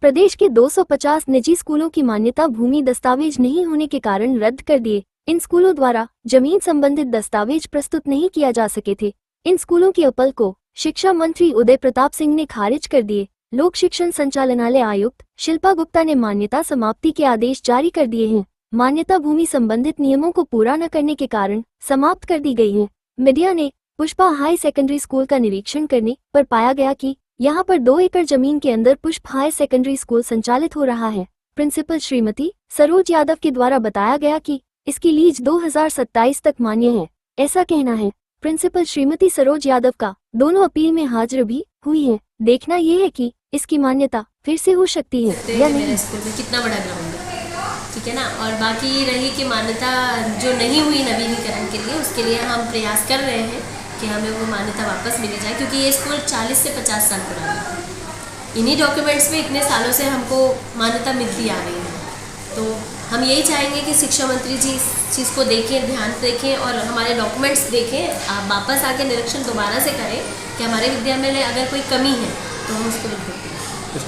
प्रदेश के 250 निजी स्कूलों की मान्यता भूमि दस्तावेज नहीं होने के कारण रद्द कर दिए। इन स्कूलों द्वारा जमीन संबंधित दस्तावेज प्रस्तुत नहीं किया जा सके थे। इन स्कूलों की अपील को शिक्षा मंत्री उदय प्रताप सिंह ने खारिज कर दिए। लोक शिक्षण संचालनालय आयुक्त शिल्पा गुप्ता ने मान्यता समाप्ति के आदेश जारी कर दिए हैं। मान्यता भूमि संबंधित नियमों को पूरा न करने के कारण समाप्त कर दी गई है। मीडिया ने पुष्पा हाई सेकेंडरी स्कूल का निरीक्षण करने पर पाया गया कि यहां पर 2 एकड़ जमीन के अंदर पुष्प हाई सेकेंडरी स्कूल संचालित हो रहा है। प्रिंसिपल श्रीमती सरोज यादव के द्वारा बताया गया कि इसकी लीज 2027 तक मान्य है, ऐसा कहना है। प्रिंसिपल श्रीमती सरोज यादव का दोनों अपील में हाजिर भी हुई है। देखना यह है कि इसकी मान्यता फिर से हो सकती है या नहीं। स्कूल में कितना बड़ा ग्राउंड है, ठीक है ना। और बाकी रही कि मान्यता जो नहीं हुई नवीनीकरण के लिए, उसके लिए हम प्रयास कर रहे हैं कि हमें वो मान्यता वापस मिली जाए, क्योंकि ये स्कूल 40 से 50 साल पुराना है। इन्हीं डॉक्यूमेंट्स में इतने सालों से हमको मान्यता मिलती आ रही है। तो हम यही चाहेंगे कि शिक्षा मंत्री जी इस चीज़ को देखें, ध्यान देखें और हमारे डॉक्यूमेंट्स देखें। आप वापस आके निरीक्षण दोबारा से करें कि हमारे विद्यालय में अगर कोई कमी है तो हम उसको बिल्कुल।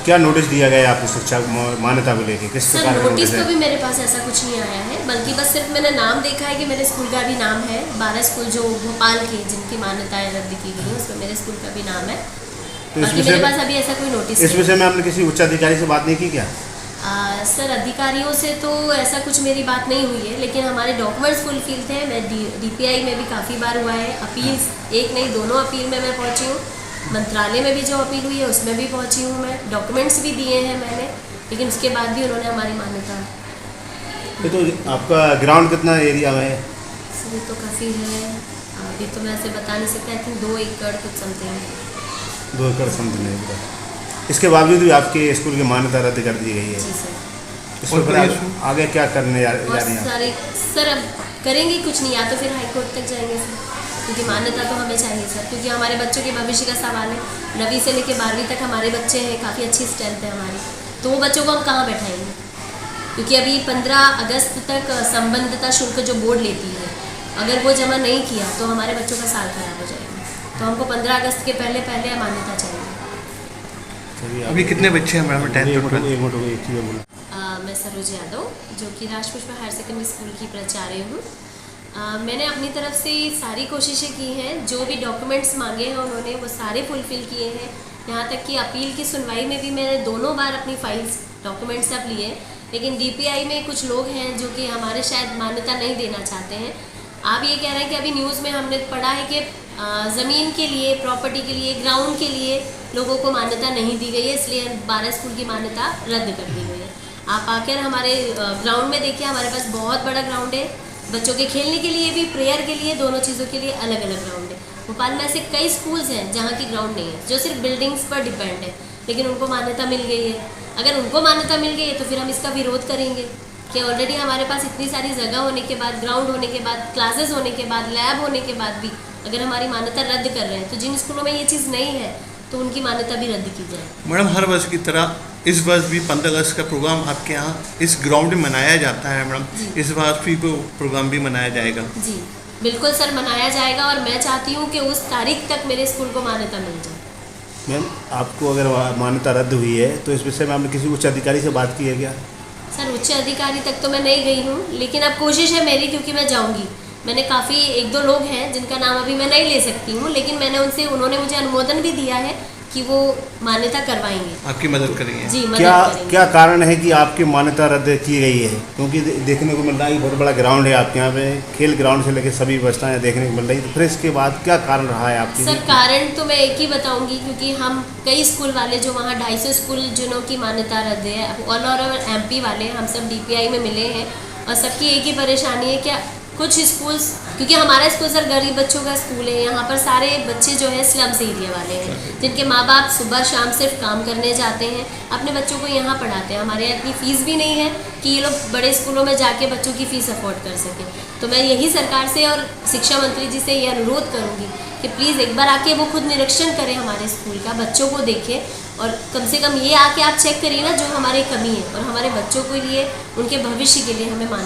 क्या नोटिस दिया गया है आपको शिक्षा मान्यता को लेकर? किस प्रकार का नोटिस तो भी मेरे पास ऐसा कुछ नहीं आया है, बल्कि बस सिर्फ मैंने नाम देखा है कि मेरे स्कूल का भी नाम है। 12 स्कूल जो भोपाल के जिनकी मान्यताएं रद्द की गई, उसमें मेरे स्कूल का भी नाम है। तो बाकी मेरे पास अभी ऐसा कोई नोटिस इस विषय में आपने किसी उच्च अधिकारी से बात नहीं की क्या? सर, अधिकारियों से तो ऐसा कुछ मेरी बात नहीं हुई है, लेकिन हमारे डॉक्यूमेंट्स फुलफिल थे। मैं DPI में भी काफ़ी बार हुआ है अपील, एक नहीं दोनों अपील में मैं पहुंची हूँ। मंत्रालय में भी जो अपील हुई है उसमें भी पहुंची हूँ मैं। डॉक्यूमेंट्स भी दिए हैं मैंने, लेकिन उसके बाद भी उन्होंने हमारी मान्यता। तो आपका ग्राउंड कितना एरिया में है? सर, तो काफ़ी है, अभी तो मैं ऐसे बता नहीं सकता। आई थिंक 2 एकड़ कुछ समथिंग। 2 एकड़ समथिंग है। इसके बावजूद भी आपके स्कूल की मान्यता रद्द कर दी गई है। जी सर। इसमें फिर आगे क्या करने जा रहे हैं? सर, अब करेंगे कुछ नहीं, या तो फिर हाई कोर्ट तक जाएंगे सर, क्योंकि मान्यता तो हमें चाहिए सर, क्योंकि हमारे बच्चों के भविष्य का सवाल है। 9वीं से लेकर 12वीं तक हमारे बच्चे हैं, काफ़ी अच्छी स्ट्रेंथ है हमारी, तो वो बच्चों को हम कहाँ बैठाएंगे? क्योंकि अभी 15 अगस्त तक संबद्धता शुल्क जो बोर्ड लेती है, अगर वो जमा नहीं किया तो हमारे बच्चों का साल खराब हो जाएगा। तो हमको 15 अगस्त के पहले मान्यता चाहिए। अभी कितने बच्चे हैं मैडम? 10 मैं सरोज यादव, जो कि राजपुष्पा हायर सेकेंडरी स्कूल की प्राचार्य हूँ। मैंने अपनी तरफ से सारी कोशिशें की हैं, जो भी डॉक्यूमेंट्स मांगे हैं उन्होंने वो सारे फुलफ़िल किए हैं। यहाँ तक कि अपील की सुनवाई में भी मैंने दोनों बार अपनी फाइल्स डॉक्यूमेंट्स सब लिए, लेकिन DPI में कुछ लोग हैं जो कि हमारे शायद मान्यता नहीं देना चाहते हैं। आप ये कह रहे हैं कि अभी न्यूज़ में हमने पढ़ा है कि ज़मीन के लिए, प्रॉपर्टी के लिए, ग्राउंड के लिए लोगों को मान्यता नहीं दी गई है, इसलिए 12 स्कूल की मान्यता रद्द कर दी गई है। आप आकर हमारे ग्राउंड में देखिए, हमारे पास बहुत बड़ा ग्राउंड है। बच्चों के खेलने के लिए भी, प्रेयर के लिए, दोनों चीज़ों के लिए अलग अलग ग्राउंड है। भोपाल में ऐसे कई स्कूल्स हैं जहाँ की ग्राउंड नहीं है, जो सिर्फ बिल्डिंग्स पर डिपेंड है, लेकिन उनको मान्यता मिल गई है। अगर उनको मान्यता मिल गई है तो फिर हम इसका विरोध करेंगे कि ऑलरेडी हमारे पास इतनी सारी जगह होने के बाद, ग्राउंड होने के बाद, क्लासेस होने के बाद, लैब होने के बाद भी अगर हमारी मान्यता रद्द कर रहे हैं, तो जिन स्कूलों में ये चीज़ नहीं है तो उनकी मान्यता भी रद्द की जाए। मैडम, हर वर्ष की तरह इस वर्ष भी 15 अगस्त का प्रोग्राम आपके यहाँ इस ग्राउंड में मनाया जाता है मैडम, इस वर्ष भी प्रोग्राम भी मनाया जाएगा? जी बिल्कुल सर, मनाया जाएगा और मैं चाहती हूँ कि उस तारीख तक मेरे स्कूल को मान्यता मिल जाए। मैम, आपको अगर मान्यता रद्द हुई है तो इस विषय में आपने किसी उच्च अधिकारी से बात की है क्या? सर, उच्च अधिकारी तक तो मैं नहीं गई हूँ, लेकिन अब कोशिश है मेरी, क्योंकि मैं जाऊँगी। मैंने काफ़ी 1-2 लोग हैं जिनका नाम अभी मैं नहीं ले सकती हूँ, लेकिन उन्होंने मुझे अनुमोदन भी दिया है कि वो मान्यता करवाएंगे, आपकी मदद करेंगे। जी, मदद करेंगे। क्या कारण है कि आपकी मान्यता रद्द की गई है? क्योंकि देखने को मिल रहा है कि बहुत बड़ा ग्राउंड है आपके यहाँ पे, खेल ग्राउंड से लेकर सभी व्यवस्थाएं देखने को मिल रही है, तो फिर इसके बाद क्या कारण रहा है आपकी? सर, कारण तो मैं एक ही बताऊंगी, क्योंकि हम कई स्कूल वाले जो वहाँ 250 स्कूल जिनों की मान्यता रद्द है, ऑल ओवर MP वाले हम सब DPI में मिले हैं, और सबकी एक ही परेशानी है कि कुछ स्कूल्स, क्योंकि हमारा स्कूल सर गरीब बच्चों का स्कूल है, यहाँ पर सारे बच्चे जो है स्लम्स एरिया वाले हैं, जिनके माँ बाप सुबह शाम सिर्फ काम करने जाते हैं, अपने बच्चों को यहाँ पढ़ाते हैं। हमारे यहाँ इतनी फ़ीस भी नहीं है कि ये लोग बड़े स्कूलों में जाके बच्चों की फ़ीस अफोर्ड कर सकें। तो मैं यही सरकार से और शिक्षा मंत्री जी से ये अनुरोध करूँगी कि प्लीज़ एक बार आके वो खुद निरीक्षण करें हमारे स्कूल का, बच्चों को देखें, और कम से कम ये आके आप चेक करिए ना जो हमारी कमी है, और हमारे बच्चों के लिए, उनके भविष्य के लिए हमें मान्यता